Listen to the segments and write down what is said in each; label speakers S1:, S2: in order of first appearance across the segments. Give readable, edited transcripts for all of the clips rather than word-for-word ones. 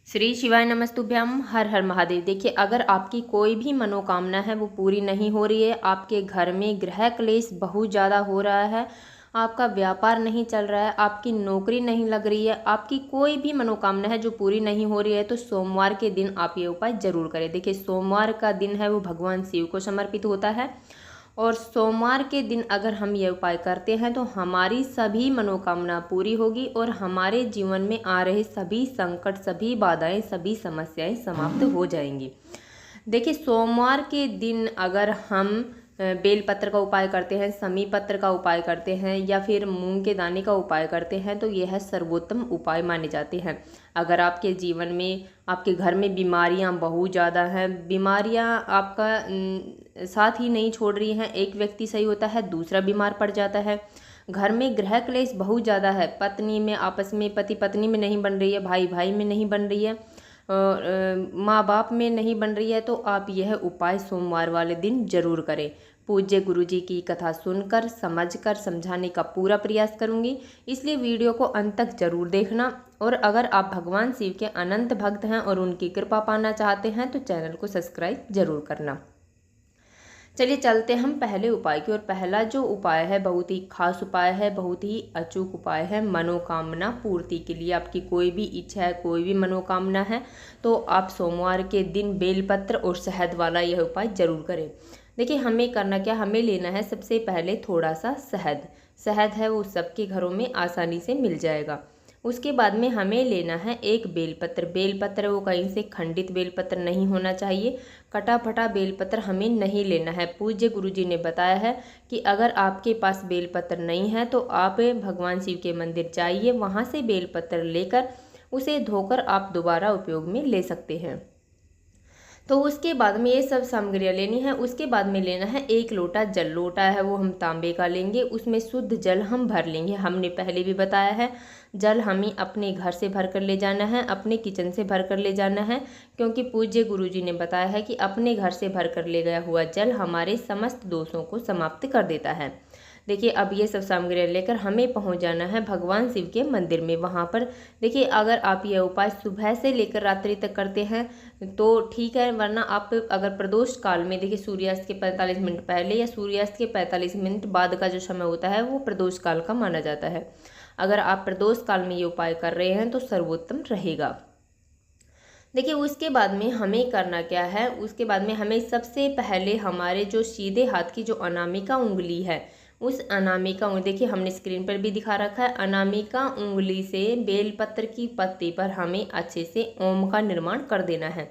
S1: श्री शिवाय नमस्तुभ्यम। हर हर महादेव। देखिए, अगर आपकी कोई भी मनोकामना है वो पूरी नहीं हो रही है, आपके घर में गृह क्लेश बहुत ज़्यादा हो रहा है, आपका व्यापार नहीं चल रहा है, आपकी नौकरी नहीं लग रही है, आपकी कोई भी मनोकामना है जो पूरी नहीं हो रही है, तो सोमवार के दिन आप ये उपाय जरूर करें। देखिए, सोमवार का दिन है वो भगवान शिव को समर्पित होता है और सोमवार के दिन अगर हम ये उपाय करते हैं तो हमारी सभी मनोकामना पूरी होगी और हमारे जीवन में आ रहे सभी संकट, सभी बाधाएं, सभी समस्याएं समाप्त हो जाएंगी। देखिए, सोमवार के दिन अगर हम बेलपत्र का उपाय करते हैं, समी पत्र का उपाय करते हैं या फिर मूंग के दाने का उपाय करते हैं तो यह सर्वोत्तम उपाय माने जाते हैं। अगर आपके जीवन में, आपके घर में बीमारियां बहुत ज़्यादा हैं, बीमारियां आपका साथ ही नहीं छोड़ रही हैं, एक व्यक्ति सही होता है दूसरा बीमार पड़ जाता है, घर में गृह क्लेश बहुत ज़्यादा है, पत्नी में आपस में, पति पत्नी में नहीं बन रही है, भाई भाई में नहीं बन रही है और माँ बाप में नहीं बन रही है, तो आप यह उपाय सोमवार वाले दिन जरूर करें। पूज्य गुरु जी की कथा सुनकर, समझकर, समझाने का पूरा प्रयास करूंगी, इसलिए वीडियो को अंत तक जरूर देखना। और अगर आप भगवान शिव के अनंत भक्त हैं और उनकी कृपा पाना चाहते हैं तो चैनल को सब्सक्राइब जरूर करना। चलिए चलते हम पहले उपाय की ओर। पहला जो उपाय है बहुत ही खास उपाय है, बहुत ही अचूक उपाय है मनोकामना पूर्ति के लिए। आपकी कोई भी इच्छा है, कोई भी मनोकामना है तो आप सोमवार के दिन बेलपत्र और शहद वाला यह उपाय जरूर करें। देखिए, हमें करना क्या, हमें लेना है सबसे पहले थोड़ा सा शहद। शहद है वो सबके घरों में आसानी से मिल जाएगा। उसके बाद में हमें लेना है एक बेलपत्र। बेलपत्र वो कहीं से खंडित बेलपत्र नहीं होना चाहिए, कटा फटा बेलपत्र हमें नहीं लेना है। पूज्य गुरुजी ने बताया है कि अगर आपके पास बेलपत्र नहीं है तो आप भगवान शिव के मंदिर जाइए, वहाँ से बेलपत्र लेकर उसे धोकर आप दोबारा उपयोग में ले सकते हैं। तो उसके बाद में ये सब सामग्रियाँ लेनी है। उसके बाद में लेना है एक लोटा जल। लोटा है वो हम तांबे का लेंगे, उसमें शुद्ध जल हम भर लेंगे। हमने पहले भी बताया है, जल हमें अपने घर से भर कर ले जाना है, अपने किचन से भर कर ले जाना है, क्योंकि पूज्य गुरुजी ने बताया है कि अपने घर से भर कर ले गया हुआ जल हमारे समस्त दोषों को समाप्त कर देता है। देखिए, अब ये सब सामग्रियाँ लेकर हमें पहुंच जाना है भगवान शिव के मंदिर में। वहां पर देखिए, अगर आप यह उपाय सुबह से लेकर रात्रि तक करते हैं तो ठीक है, वरना आप अगर प्रदोष काल में, देखिए सूर्यास्त के 45 मिनट पहले या सूर्यास्त के 45 मिनट बाद का जो समय होता है वो प्रदोष काल का माना जाता है। अगर आप प्रदोष काल में ये उपाय कर रहे हैं तो सर्वोत्तम रहेगा। देखिए, उसके बाद में हमें करना क्या है, उसके बाद में हमें सबसे पहले हमारे जो सीधे हाथ की जो अनामिका उंगली है, उस अनामिका उंगली, देखिए हमने स्क्रीन पर भी दिखा रखा है, अनामिका उंगली से बेलपत्र की पत्ती पर हमें अच्छे से ओम का निर्माण कर देना है।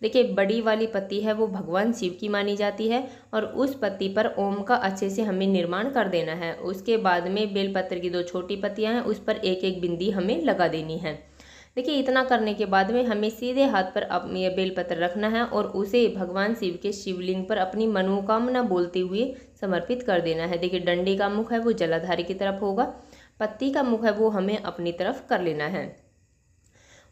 S1: देखिए, बड़ी वाली पत्ती है वो भगवान शिव की मानी जाती है और उस पत्ती पर ओम का अच्छे से हमें निर्माण कर देना है। उसके बाद में बेलपत्र की दो छोटी पत्तियां हैं, उस पर एक एक बिंदी हमें लगा देनी है। देखिए, इतना करने के बाद में हमें सीधे हाथ पर ये बेलपत्र रखना है और उसे भगवान शिव के शिवलिंग पर अपनी मनोकामना बोलते हुए समर्पित कर देना है। देखिए, डंडे का मुख है वो जलाधारी की तरफ होगा, पत्ती का मुख है वो हमें अपनी तरफ कर लेना है।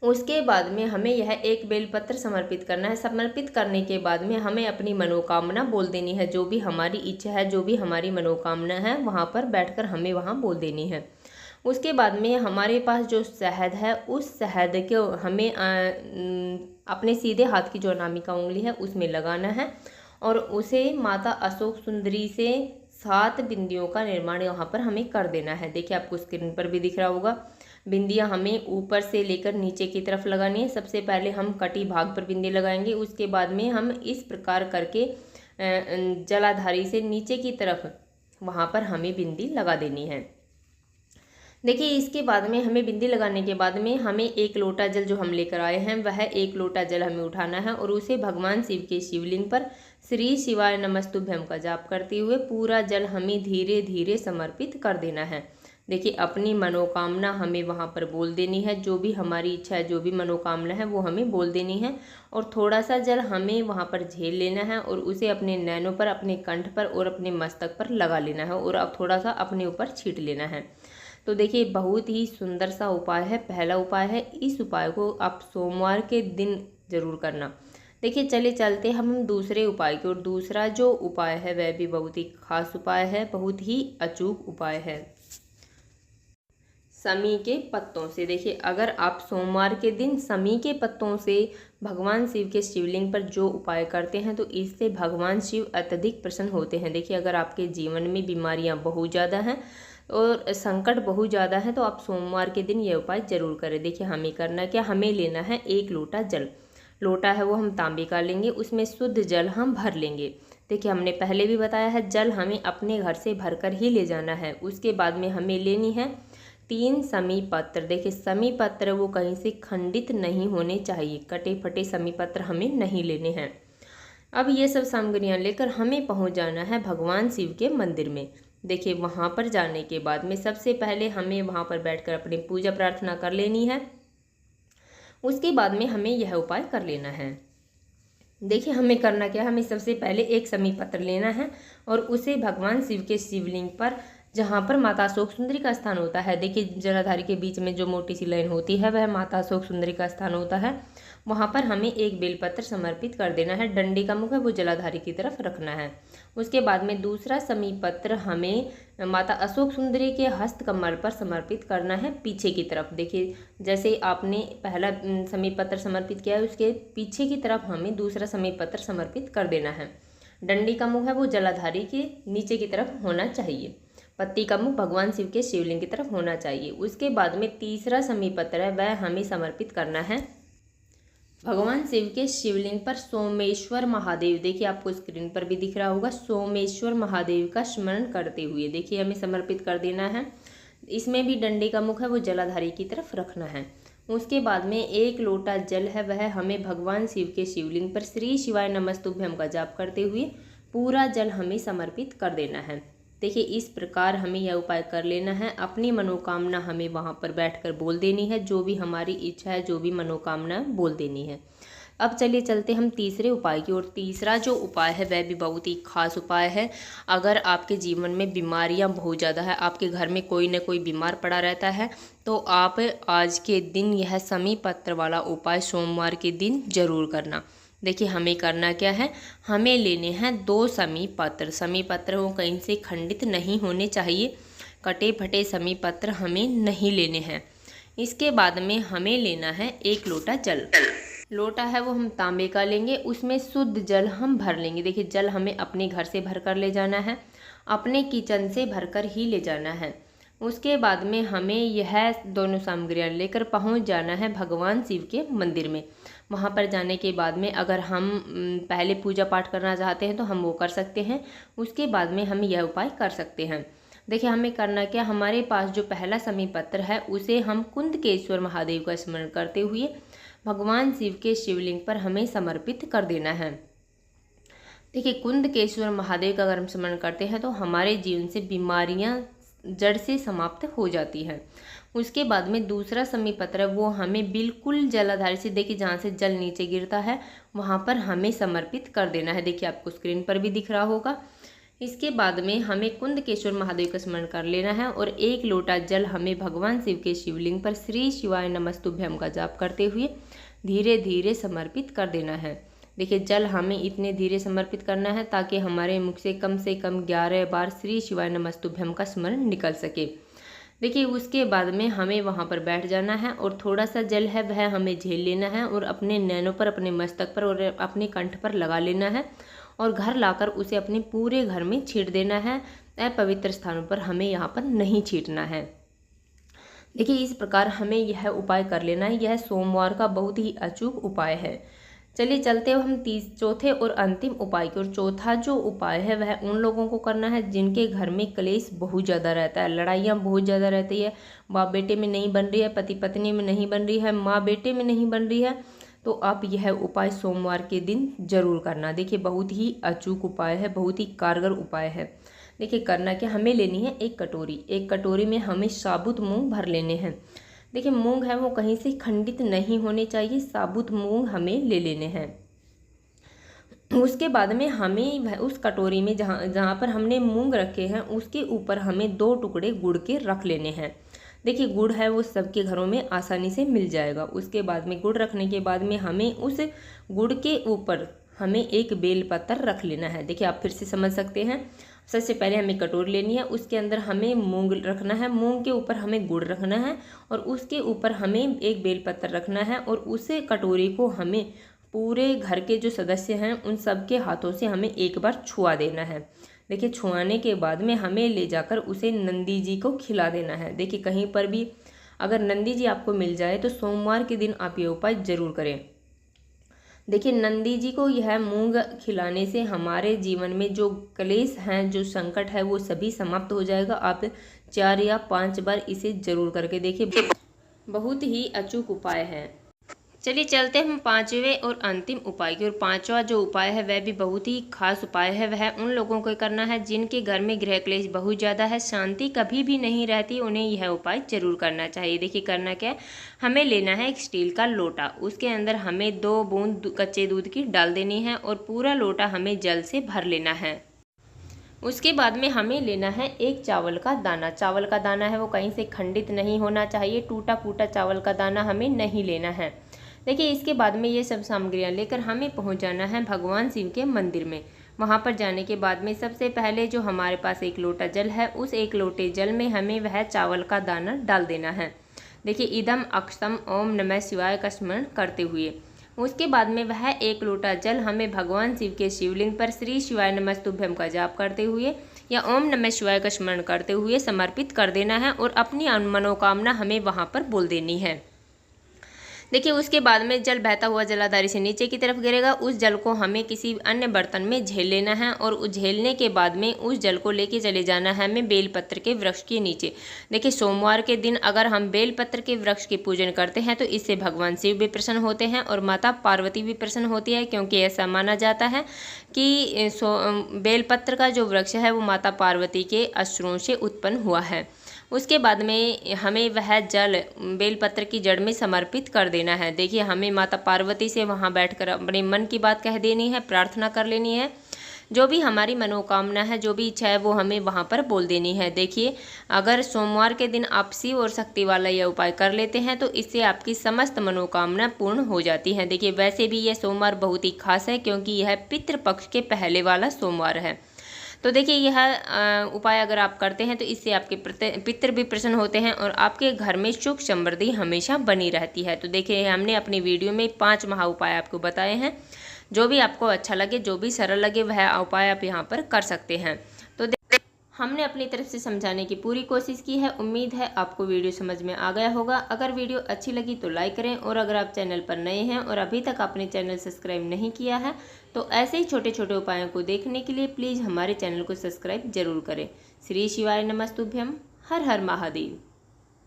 S1: उसके बाद में हमें यह एक बेलपत्र समर्पित करना है। समर्पित करने के बाद में हमें अपनी मनोकामना बोल देनी है। जो भी हमारी इच्छा है, जो भी हमारी मनोकामना है, वहाँ पर बैठकर हमें वहाँ बोल देनी है। उसके बाद में हमारे पास जो शहद है, उस शहद को हमें अपने सीधे हाथ की जो अनामिका उंगली है उसमें लगाना है और उसे माता अशोक सुंदरी से 7 बिंदियों का निर्माण यहाँ पर हमें कर देना है। देखिए, आपको स्क्रीन पर भी दिख रहा होगा। बिंदियाँ हमें ऊपर से लेकर नीचे की तरफ लगानी है। सबसे पहले हम कटी भाग पर बिंदी लगाएंगे, उसके बाद में हम इस प्रकार करके जलाधारी से नीचे की तरफ वहाँ पर हमें बिंदी लगा देनी है। देखिए, इसके बाद में हमें बिंदी लगाने के बाद में हमें एक लोटा जल जो हम लेकर आए हैं, वह एक लोटा जल हमें उठाना है और उसे भगवान शिव के शिवलिंग पर श्री शिवाय नमस्तुभ्यम का जाप करते हुए पूरा जल हमें धीरे धीरे समर्पित कर देना है। देखिए, अपनी मनोकामना हमें वहाँ पर बोल देनी है। जो भी हमारी इच्छा है, जो भी मनोकामना है वो हमें बोल देनी है और थोड़ा सा जल हमें वहाँ पर झेल लेना है और उसे अपने नैनों पर, अपने कंठ पर और अपने मस्तक पर लगा लेना है और अब थोड़ा सा अपने ऊपर छींट लेना है। तो देखिए, बहुत ही सुंदर सा उपाय है, पहला उपाय है। इस उपाय को आप सोमवार के दिन जरूर करना। देखिए, चले चलते हम दूसरे उपाय की ओर। दूसरा जो उपाय है वह भी बहुत ही खास उपाय है, बहुत ही अचूक उपाय है। समी के पत्तों से। देखिए अगर आप सोमवार के दिन समी के पत्तों से भगवान शिव के शिवलिंग पर जो उपाय करते हैं तो इससे भगवान शिव अत्यधिक प्रसन्न होते हैं। देखिए अगर आपके जीवन में बीमारियां बहुत ज़्यादा हैं और संकट बहुत ज़्यादा है तो आप सोमवार के दिन ये उपाय जरूर करें। देखिए हमें करना क्या, हमें लेना है 1 लोटा जल। लोटा है वो हम तांबे का लेंगे, उसमें शुद्ध जल हम भर लेंगे। देखिए हमने पहले भी बताया है जल हमें अपने घर से भरकर ही ले जाना है। उसके बाद में हमें लेनी है 3 समी पत्र। देखिए समी पत्र वो कहीं से खंडित नहीं होने चाहिए, कटे फटे समी पत्र हमें नहीं लेने हैं। अब ये सब सामग्रियाँ लेकर हमें पहुँच जाना है भगवान शिव के मंदिर में। देखिए वहाँ पर जाने के बाद में सबसे पहले हमें वहाँ पर बैठकर अपनी पूजा प्रार्थना कर लेनी है। उसके बाद में हमें यह उपाय कर लेना है। देखिए हमें करना क्या है, हमें सबसे पहले एक समी पत्र लेना है और उसे भगवान शिव के शिवलिंग पर, जहाँ पर माता अशोक सुंदरी का स्थान होता है, देखिए जलाधारी के बीच में जो मोटी सी लाइन होती है वह माता अशोक सुंदरी का स्थान होता है, वहाँ पर हमें एक बेलपत्र समर्पित कर देना है। डंडी का मुख है वो जलाधारी की तरफ रखना है। उसके बाद में दूसरा समी पत्र हमें माता अशोक सुंदरी के हस्त कमल पर समर्पित करना है पीछे की तरफ। देखिए जैसे आपने पहला समी पत्र समर्पित किया है उसके पीछे की तरफ हमें दूसरा समी पत्र समर्पित कर देना है। डंडी का मुख है वो जलाधारी के नीचे की तरफ होना चाहिए, पत्ती का मुख भगवान शिव के शिवलिंग की तरफ होना चाहिए। उसके बाद में तीसरा समी पत्र है वह हमें समर्पित करना है भगवान शिव के शिवलिंग पर सोमेश्वर महादेव। देखिए आपको स्क्रीन पर भी दिख रहा होगा, सोमेश्वर महादेव का स्मरण करते हुए देखिए हमें समर्पित कर देना है। इसमें भी डंडे का मुख है वो जलाधारी की तरफ रखना है। उसके बाद में 1 लोटा जल है वह हमें भगवान शिव के शिवलिंग पर श्री शिवाय नमस्तुभ्यम का जाप करते हुए पूरा जल हमें समर्पित कर देना है। देखिए इस प्रकार हमें यह उपाय कर लेना है। अपनी मनोकामना हमें वहाँ पर बैठकर बोल देनी है, जो भी हमारी इच्छा है, जो भी मनोकामना बोल देनी है। अब चलिए चलते हम तीसरे उपाय की ओर। तीसरा जो उपाय है वह भी बहुत ही खास उपाय है। अगर आपके जीवन में बीमारियां बहुत ज़्यादा है, आपके घर में कोई न कोई बीमार पड़ा रहता है, तो आप आज के दिन यह समी पत्र वाला उपाय सोमवार के दिन जरूर करना। देखिए हमें करना क्या है, हमें लेने हैं 2 समी पत्र। समी पत्र वो कहीं से खंडित नहीं होने चाहिए, कटे फटे समी पत्र हमें नहीं लेने हैं। इसके बाद में हमें लेना है 1 लोटा जल। लोटा है वो हम तांबे का लेंगे, उसमें शुद्ध जल हम भर लेंगे। देखिए जल हमें अपने घर से भर कर ले जाना है, अपने किचन से भरकर ही ले जाना है। उसके बाद में हमें यह दोनों सामग्रियाँ लेकर पहुंच जाना है भगवान शिव के मंदिर में। वहां पर जाने के बाद में अगर हम पहले पूजा पाठ करना चाहते हैं तो हम वो कर सकते हैं, उसके बाद में हम यह उपाय कर सकते हैं। देखिए हमें करना क्या, हमारे पास जो पहला समी पत्र है उसे हम कुंदकेश्वर महादेव का स्मरण करते हुए भगवान शिव के शिवलिंग पर हमें समर्पित कर देना है। देखिए कुंदकेश्वर महादेव का अगर हम स्मरण करते हैं तो हमारे जीवन से बीमारियां जड़ से समाप्त हो जाती हैं। उसके बाद में दूसरा समी पत्र वो हमें बिल्कुल जलाधारी से, देखिए जहाँ से जल नीचे गिरता है वहाँ पर हमें समर्पित कर देना है। देखिए आपको स्क्रीन पर भी दिख रहा होगा। इसके बाद में हमें कुंदकेश्वर महादेव का स्मरण कर लेना है और 1 लोटा जल हमें भगवान शिव के शिवलिंग पर श्री शिवाय नमस्तुभ्यम का जाप करते हुए धीरे धीरे समर्पित कर देना है। देखिए जल हमें इतने धीरे समर्पित करना है ताकि हमारे मुख से कम 11 बार श्री शिवाय नमस्तुभ्यम का स्मरण निकल सके। देखिए उसके बाद में हमें वहाँ पर बैठ जाना है और थोड़ा सा जल है वह हमें झेल लेना है और अपने नैनों पर, अपने मस्तक पर और अपने कंठ पर लगा लेना है और घर लाकर उसे अपने पूरे घर में छींट देना है। अपवित्र स्थानों पर हमें यहाँ पर नहीं छींटना है। देखिए इस प्रकार हमें यह उपाय कर लेना है। यह सोमवार का बहुत ही अचूक उपाय है। चलिए चलते हैं हम चौथे और अंतिम उपाय की ओर। चौथा जो उपाय है वह उन लोगों को करना है जिनके घर में क्लेश बहुत ज़्यादा रहता है, लड़ाइयाँ बहुत ज़्यादा रहती है, बाप बेटे में नहीं बन रही है, पति पत्नी में नहीं बन रही है, माँ बेटे में नहीं बन रही है, तो आप यह उपाय सोमवार के दिन जरूर करना। देखिए बहुत ही अचूक उपाय है, बहुत ही कारगर उपाय है। देखिए करना क्या, हमें लेनी है 1 कटोरी। 1 कटोरी में हमें साबुत मूंग भर लेने हैं। देखिए मूंग है वो कहीं से खंडित नहीं होने चाहिए, साबुत मूंग हमें ले लेने हैं। उसके बाद में हमें उस कटोरी में जहाँ पर हमने मूंग रखे हैं उसके ऊपर हमें 2 टुकड़े गुड़ के रख लेने हैं। देखिए गुड़ है वो सबके घरों में आसानी से मिल जाएगा। उसके बाद में गुड़ रखने के बाद में हमें उस गुड़ के ऊपर हमें 1 बेल पत्र रख लेना है। देखिए आप फिर से समझ सकते हैं, सबसे पहले हमें कटोरी लेनी है, उसके अंदर हमें मूंग रखना है, मूंग के ऊपर हमें गुड़ रखना है और उसके ऊपर हमें एक बेलपत्र रखना है और उसे कटोरी को हमें पूरे घर के जो सदस्य हैं उन सब के हाथों से हमें एक बार छुआ देना है। देखिए छुआने के बाद में हमें ले जाकर उसे नंदी जी को खिला देना है। देखिए कहीं पर भी अगर नंदी जी आपको मिल जाए तो सोमवार के दिन आप ये उपाय जरूर करें। देखिए नंदी जी को यह मूंग खिलाने से हमारे जीवन में जो क्लेश हैं, जो संकट है, वो सभी समाप्त हो जाएगा। आप 4 या 5 बार इसे जरूर करके देखिए, बहुत ही अचूक उपाय है। चलिए चलते हम 5वें और अंतिम उपाय की। और 5वां जो उपाय है वह भी बहुत ही खास उपाय है। वह उन लोगों को करना है जिनके घर में गृह क्लेश बहुत ज़्यादा है, शांति कभी भी नहीं रहती, उन्हें यह उपाय जरूर करना चाहिए। देखिए करना क्या है, हमें लेना है एक स्टील का लोटा, उसके अंदर हमें 2 बूंद कच्चे दूध की डाल देनी है और पूरा लोटा हमें जल से भर लेना है। उसके बाद में हमें लेना है एक चावल का दाना। चावल का दाना है वो कहीं से खंडित नहीं होना चाहिए, टूटा फूटा चावल का दाना हमें नहीं लेना है। देखिए इसके बाद में ये सब सामग्रियाँ लेकर हमें पहुंच जाना है भगवान शिव के मंदिर में। वहां पर जाने के बाद में सबसे पहले जो हमारे पास एक लोटा जल है, उस एक लोटे जल में हमें वह चावल का दाना डाल देना है। देखिए इदम अक्षतम ओम नमः शिवाय का स्मरण करते हुए। उसके बाद में वह एक लोटा जल हमें भगवान शिव के शिवलिंग पर श्री शिवाय नमस्तुभ्यम का जाप करते हुए या ओम नमः शिवाय का स्मरण करते हुए समर्पित कर देना है और अपनी मनोकामना हमें वहां पर बोल देनी है। देखिए उसके बाद में जल बहता हुआ जलाधारी से नीचे की तरफ गिरेगा। उस जल को हमें किसी अन्य बर्तन में झेल लेना है और उस झेलने के बाद में उस जल को लेके चले जाना है हमें बेलपत्र के वृक्ष के नीचे। देखिए सोमवार के दिन अगर हम बेलपत्र के वृक्ष की पूजन करते हैं तो इससे भगवान शिव भी प्रसन्न होते हैं और माता पार्वती भी प्रसन्न होती है, क्योंकि ऐसा माना जाता है कि बेलपत्र का जो वृक्ष है वो माता पार्वती के अश्रुओं से उत्पन्न हुआ है। उसके बाद में हमें वह जल बेलपत्र की जड़ में समर्पित कर देना है। देखिए हमें माता पार्वती से वहाँ बैठकर अपने मन की बात कह देनी है, प्रार्थना कर लेनी है, जो भी हमारी मनोकामना है, जो भी इच्छा है वो हमें वहाँ पर बोल देनी है। देखिए अगर सोमवार के दिन आप शिव और शक्ति वाला यह उपाय कर लेते हैं तो इससे आपकी समस्त मनोकामना पूर्ण हो जाती है। देखिए वैसे भी यह सोमवार बहुत ही खास है क्योंकि यह पितृपक्ष के पहले वाला सोमवार है। तो देखिए यह उपाय अगर आप करते हैं तो इससे आपके पितृ भी प्रसन्न होते हैं और आपके घर में सुख समृद्धि हमेशा बनी रहती है। तो देखिए हमने अपनी वीडियो में 5 महा उपाय आपको बताए हैं। जो भी आपको अच्छा लगे, जो भी सरल लगे, वह उपाय आप यहाँ पर कर सकते हैं। तो हमने अपनी तरफ से समझाने की पूरी कोशिश की है। उम्मीद है आपको वीडियो समझ में आ गया होगा। अगर वीडियो अच्छी लगी तो लाइक करें और अगर आप चैनल पर नए हैं और अभी तक आपने चैनल सब्सक्राइब नहीं किया है तो ऐसे ही छोटे छोटे उपायों को देखने के लिए प्लीज़ हमारे चैनल को सब्सक्राइब जरूर करें। श्री शिवाय नमस्तुभ्यम। हर हर महादेव।